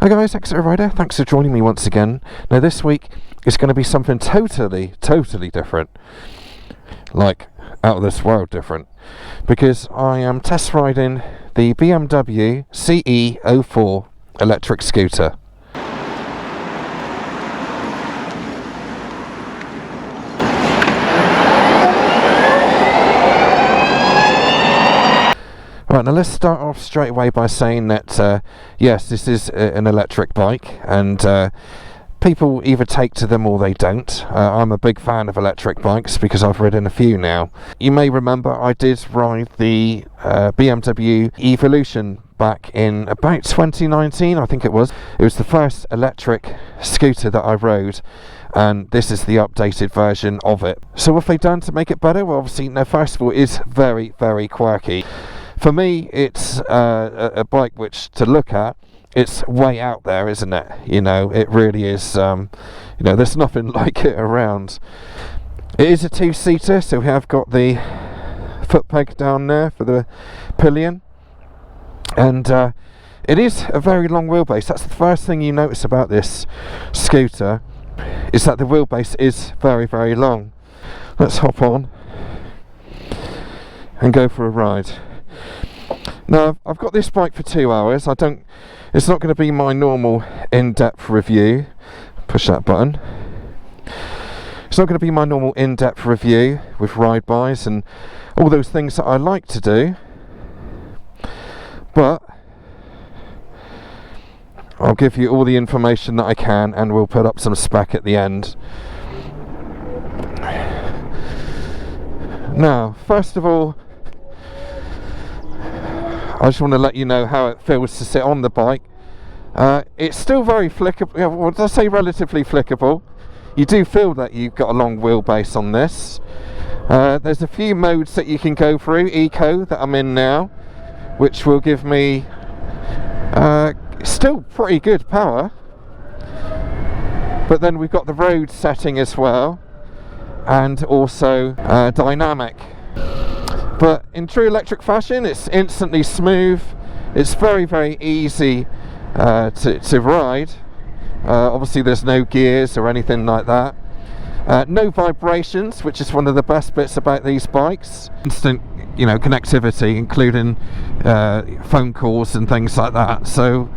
Hi guys, Exeter Rider, thanks for joining me once again. Now this week is going to be something totally different, like out of this world different, because I am test riding the BMW CE-04 electric scooter. Right, now let's start off straight away by saying that yes, this is an electric bike, and people either take to them or they don't. I'm a big fan of electric bikes because I've ridden a few now. You may remember I did ride the BMW Evolution back in about 2019, I think it was. It was the first electric scooter that I rode, and this is the updated version of it. So what have they done to make it better? Well, obviously, now first of all, it is very quirky. For me, it's a bike which, to look at, it's way out there, isn't it? You know, it really is. You know, there's nothing like it around. It is a two-seater, so we have got the foot peg down there for the pillion, and it is a very long wheelbase. That's the first thing you notice about this scooter, is that the wheelbase is very long. Let's hop on and go for a ride. Now, I've got this bike for 2 hours. It's not going to be my normal in-depth review. Push that button. It's not going to be my normal in-depth review with ride-bys and all those things that I like to do. But I'll give you all the information that I can, and we'll put up some spec at the end. Now, first of all, I just want to let you know how it feels to sit on the bike. It's still very flickable. Well, did I say relatively flickable? You do feel that you've got a long wheelbase on this. There's a few modes that you can go through. Eco, that I'm in now, which will give me still pretty good power. But then we've got the road setting as well, and also dynamic. But in true electric fashion, it's instantly smooth. It's very easy to ride. Obviously there's no gears or anything like that. No vibrations, which is one of the best bits about these bikes. Instant, you know, connectivity, including phone calls and things like that. So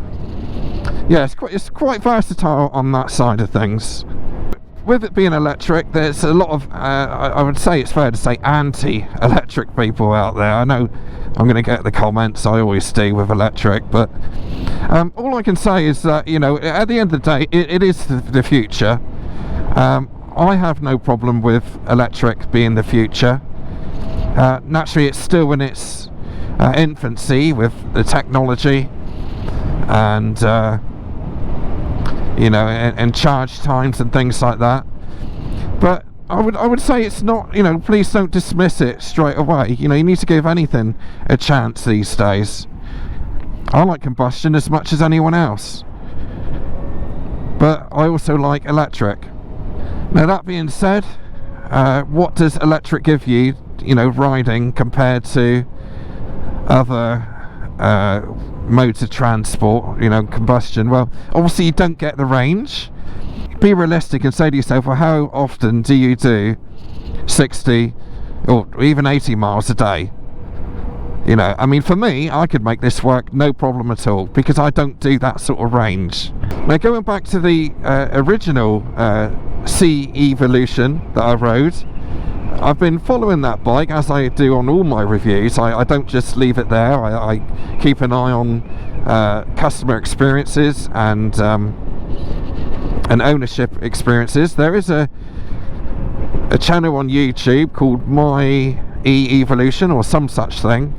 yeah, it's quite versatile on that side of things. With it being electric, there's a lot of, I would say it's fair to say, anti-electric people out there. I know I'm going to get the comments, I always do with electric, but all I can say is that, you know, at the end of the day, it is the future. I have no problem with electric being the future. Naturally, it's still in its infancy with the technology, and you know, and charge times and things like that. But I would say it's not, you know, please don't dismiss it straight away. You know, you need to give anything a chance these days. I like combustion as much as anyone else, but I also like electric. Now, that being said, what does electric give you, you know, riding compared to other modes of transport, you know, combustion? Well, obviously you don't get the range. Be realistic and say to yourself, well, how often do you do 60 or even 80 miles a day? You know, I mean, for me, I could make this work no problem at all, because I don't do that sort of range. Now, going back to the original CE Evolution that I rode, I've been following that bike, as I do on all my reviews. I don't just leave it there. I keep an eye on customer experiences and ownership experiences. There is a channel on YouTube called My E-Evolution or some such thing,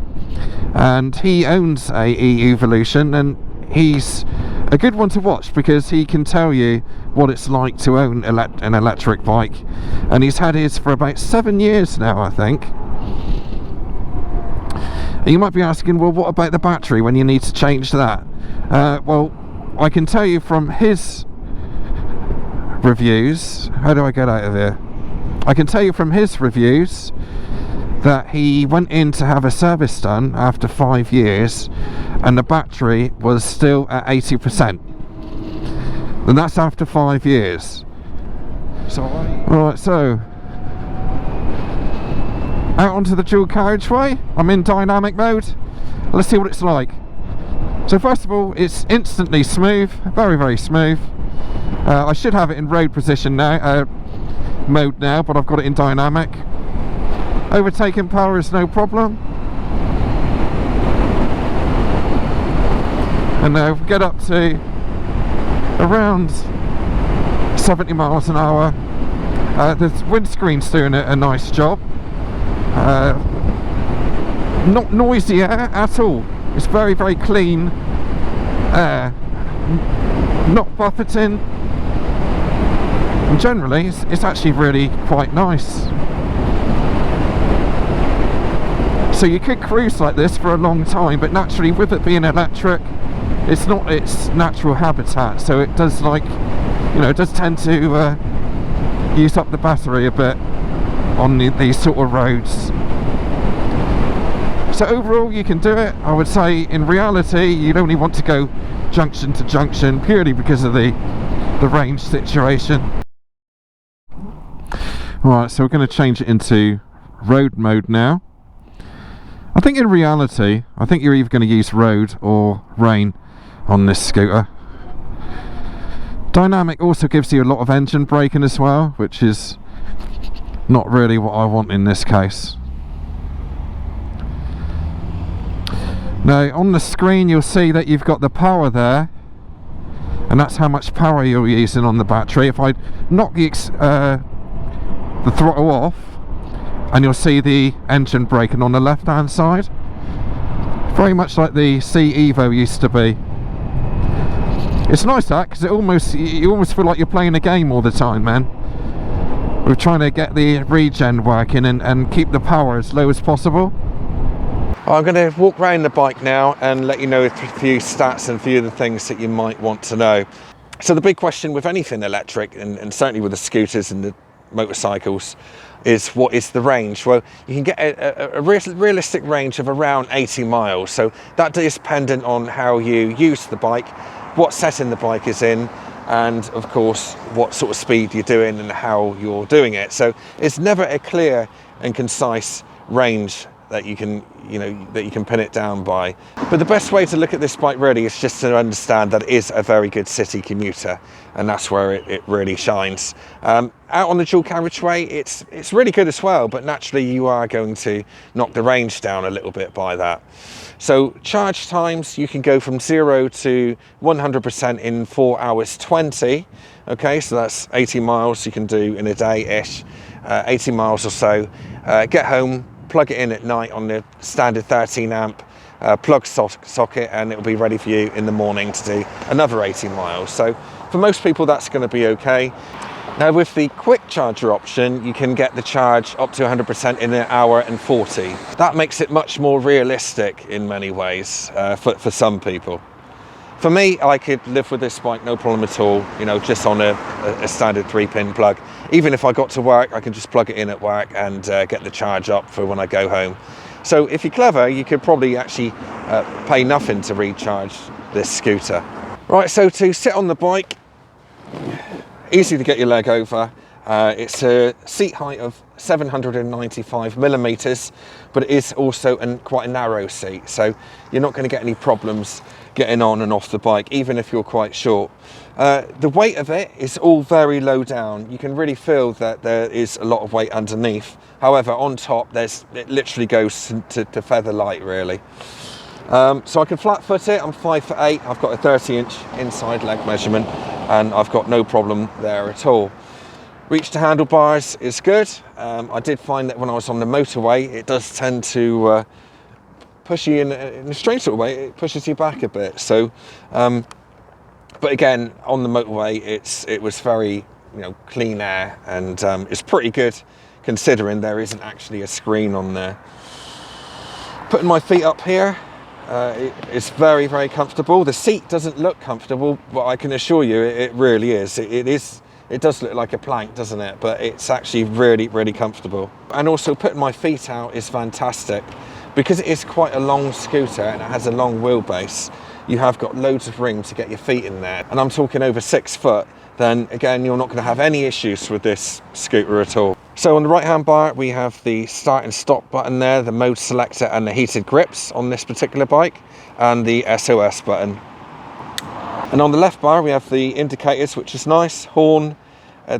and he owns a E-Evolution, and he's a good one to watch because he can tell you what it's like to own an electric bike, and he's had his for about 7 years now, I think. And you might be asking, well, what about the battery when you need to change that? Well, I can tell you from his reviews, how do I get out of here? I can tell you from his reviews that he went in to have a service done after 5 years, and the battery was still at 80%. and that's after 5 years. Right, so out onto the dual carriageway. I'm in dynamic mode. Let's see what it's like. So first of all, it's instantly smooth, very, very smooth. I should have it in road position now, mode now, but I've got it in dynamic. Overtaking power is no problem. And now if we get up to around 70 miles an hour, the windscreen's doing a nice job. Not noisy air at all. It's very, very clean air, not buffeting, and generally it's actually really quite nice. So you could cruise like this for a long time, but naturally with it being electric, it's not its natural habitat, so it does, like, you know, it does tend to use up the battery a bit on these sort of roads. So overall you can do it. I would say in reality you'd only want to go junction to junction purely because of the range situation. Right, so we're going to change it into road mode now. I think in reality, I think you're either going to use road or rain on this scooter. Dynamic also gives you a lot of engine braking as well, which is not really what I want in this case. Now on the screen you'll see that you've got the power there, and that's how much power you're using on the battery. If I knock the throttle off, and you'll see the engine braking on the left hand side, very much like the CE-04 used to be. It's nice that, because you almost feel like you're playing a game all the time, man. We're trying to get the regen working and keep the power as low as possible. I'm going to walk around the bike now and let you know a few stats and a few of the things that you might want to know. So the big question with anything electric, and certainly with the scooters and the motorcycles, is what is the range? Well, you can get a realistic range of around 80 miles. So that is dependent on how you use the bike, what setting the bike is in, and of course what sort of speed you're doing and how you're doing it. So it's never a clear and concise range that you can pin it down by. But the best way to look at this bike really is just to understand that it is a very good city commuter, and that's where it really shines. Out on the dual carriageway, it's really good as well, but naturally you are going to knock the range down a little bit by that. So charge times, you can go from 0 to 100% in 4 hours 20. Okay, so that's 80 miles you can do in a day-ish, 80 miles or so. Get home, plug it in at night on the standard 13 amp plug socket, and it'll be ready for you in the morning to do another 80 miles. So for most people that's going to be okay. Now with the quick charger option, you can get the charge up to 100% in 1 hour and 40. That makes it much more realistic in many ways for some people. For me, I could live with this bike no problem at all, you know, just on a standard 3-pin plug. Even if I got to work, I can just plug it in at work and get the charge up for when I go home. So if you're clever, you could probably actually pay nothing to recharge this scooter. Right, so to sit on the bike, easy to get your leg over. It's a seat height of 795 millimeters, but it is also quite a narrow seat, so you're not going to get any problems getting on and off the bike, even if you're quite short. The weight of it is all very low down. You can really feel that there is a lot of weight underneath. However, on top, it literally goes to feather light, really. So I can flat foot it. I'm 5'8". I've got a 30-inch inside leg measurement, and I've got no problem there at all. Reach to handlebars is good. I did find that when I was on the motorway, it does tend to push you in a strange sort of way. It pushes you back a bit. So, but again, on the motorway, it was very, clean air, and it's pretty good considering there isn't actually a screen on there. Putting my feet up here, it's very, very comfortable. The seat doesn't look comfortable, but I can assure you it really is. It does look like a plank, doesn't it? But it's actually really, really comfortable. And also putting my feet out is fantastic because it is quite a long scooter and it has a long wheelbase. you have got loads of room to get your feet in there. And I'm talking over 6 foot, then again, you're not going to have any issues with this scooter at all. So on the right hand bar, we have the start and stop button there, the mode selector and the heated grips on this particular bike, and the SOS button. And on the left bar, we have the indicators, which is nice, horn,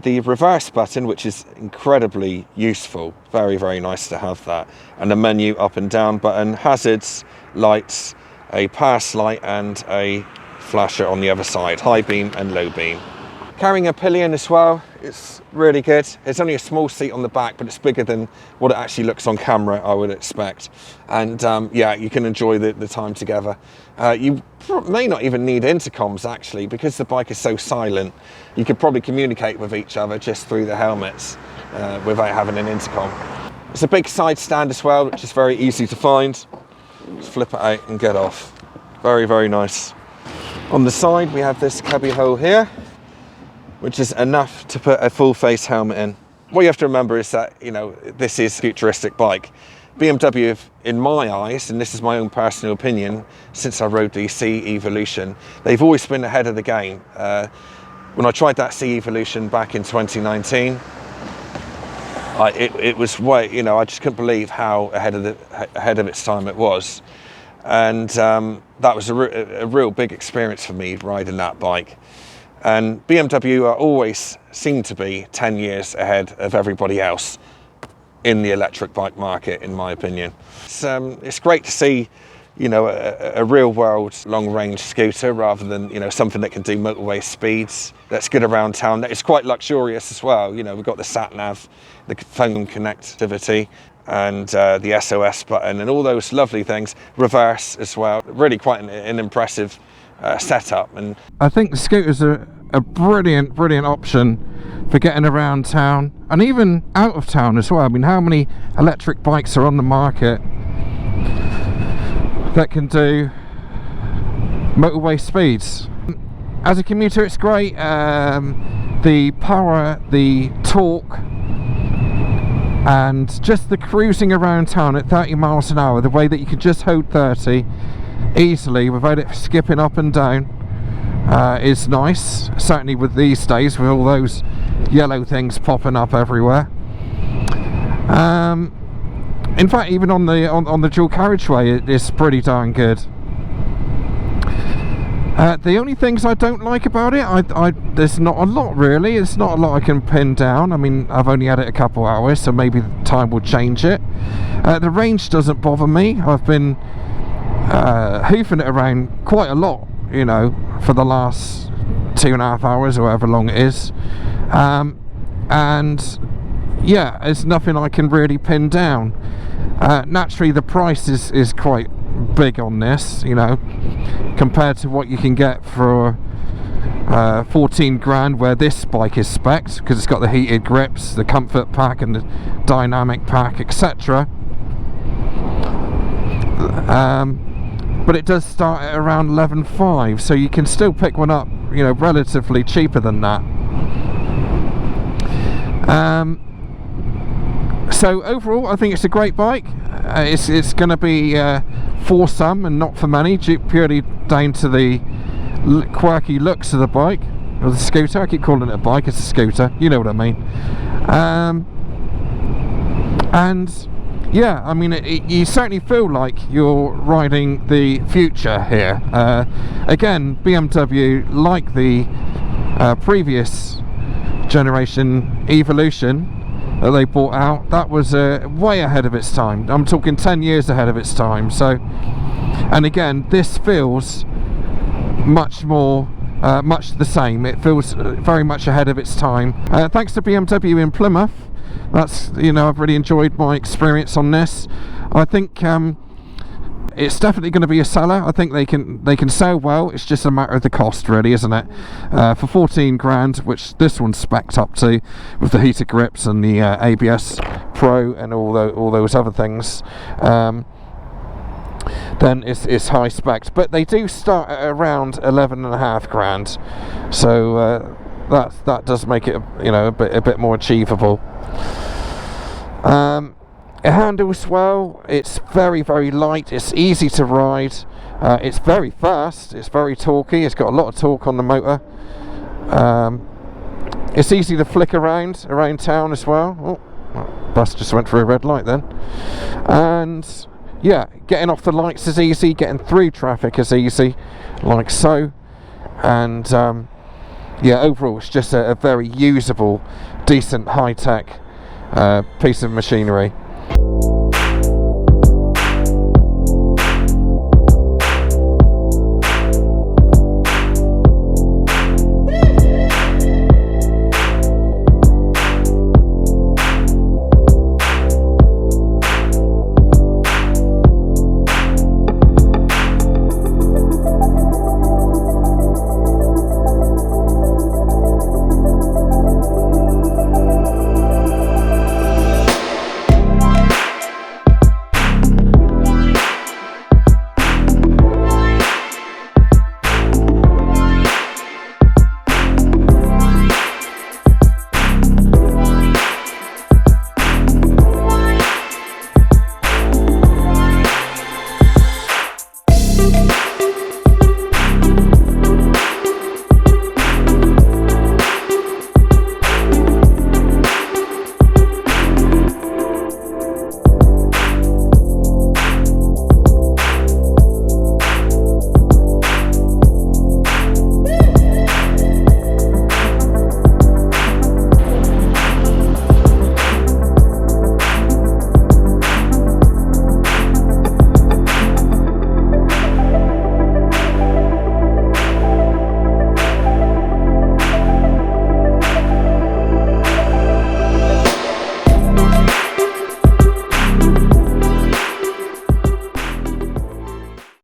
the reverse button, which is incredibly useful, very, very nice to have that, and the menu up and down button, hazards, lights, a pass light and a flasher on the other side, high beam and low beam. Carrying a pillion as well, it's really good. There's only a small seat on the back, but it's bigger than what it actually looks on camera, I would expect. And yeah, you can enjoy the time together. You may not even need intercoms actually, because the bike is so silent. You could probably communicate with each other just through the helmets without having an intercom. It's a big side stand as well, which is very easy to find. Just flip it out and get off. Very, very nice. On the side, we have this cubby hole here, which is enough to put a full face helmet in. What you have to remember is that, you know, this is a futuristic bike. BMW, in my eyes, and this is my own personal opinion, since I rode the CE-Evolution, they've always been ahead of the game. When I tried that CE-Evolution back in 2019, it was way, you know, I just couldn't believe how ahead of its time it was. And that was a real big experience for me, riding that bike. And BMW always seem to be 10 years ahead of everybody else in the electric bike market, in my opinion. It's great to see, you know, a real world long range scooter rather than, you know, something that can do motorway speeds, that's good around town. It's quite luxurious as well. You know, we've got the sat nav, the phone connectivity, and the SOS button and all those lovely things. Reverse as well. Really quite an impressive setup. And I think the scooters are a brilliant option for getting around town and even out of town as well. I mean, how many electric bikes are on the market that can do motorway speeds? As a commuter, it's great. The power, the torque, and just the cruising around town at 30 miles an hour, the way that you can just hold 30 easily without it skipping up and down, is nice. Certainly with these days, with all those yellow things popping up everywhere. In fact, even on the dual carriageway, it is pretty darn good. The only things I don't like about it, there's not a lot really. It's not a lot I can pin down. I mean, I've only had it a couple hours, so maybe time will change it. The range doesn't bother me. I've been hoofing it around quite a lot, you know, for the last 2.5 hours or however long it is. And yeah, there's nothing I can really pin down. Naturally, the price is quite big on this, you know, compared to what you can get for 14 grand, where this bike is spec'd, because it's got the heated grips, the comfort pack and the dynamic pack, etc. But it does start at around 11.5, so you can still pick one up, you know, relatively cheaper than that. So overall, I think it's a great bike. It's going to be for some and not for many, purely down to the quirky looks of the bike, or the scooter. I keep calling it a bike, it's a scooter, you know what I mean. And yeah, I mean, you certainly feel like you're riding the future here. Again, BMW, like the previous generation Evolution that they brought out, that was way ahead of its time. I'm talking 10 years ahead of its time. So, and again, this feels much more, much the same. It feels very much ahead of its time. Thanks to BMW in Plymouth. That's, you know, I've really enjoyed my experience on this. I think it's definitely going to be a seller. I think they can sell well. It's just a matter of the cost, really, isn't it? For 14 grand, which this one's spec'd up to, with the heated grips and the ABS Pro and all those other things, then it's high spec'd. But they do start at around 11.5 grand, so that does make it, you know, a bit more achievable. It handles well, it's very light, it's easy to ride, it's very fast, it's very torquey, it's got a lot of torque on the motor. It's easy to flick around town as well. Oh, bus just went through a red light then. And yeah, getting off the lights is easy, getting through traffic is easy, like so. And yeah, overall it's just a very usable, decent, high-tech piece of machinery.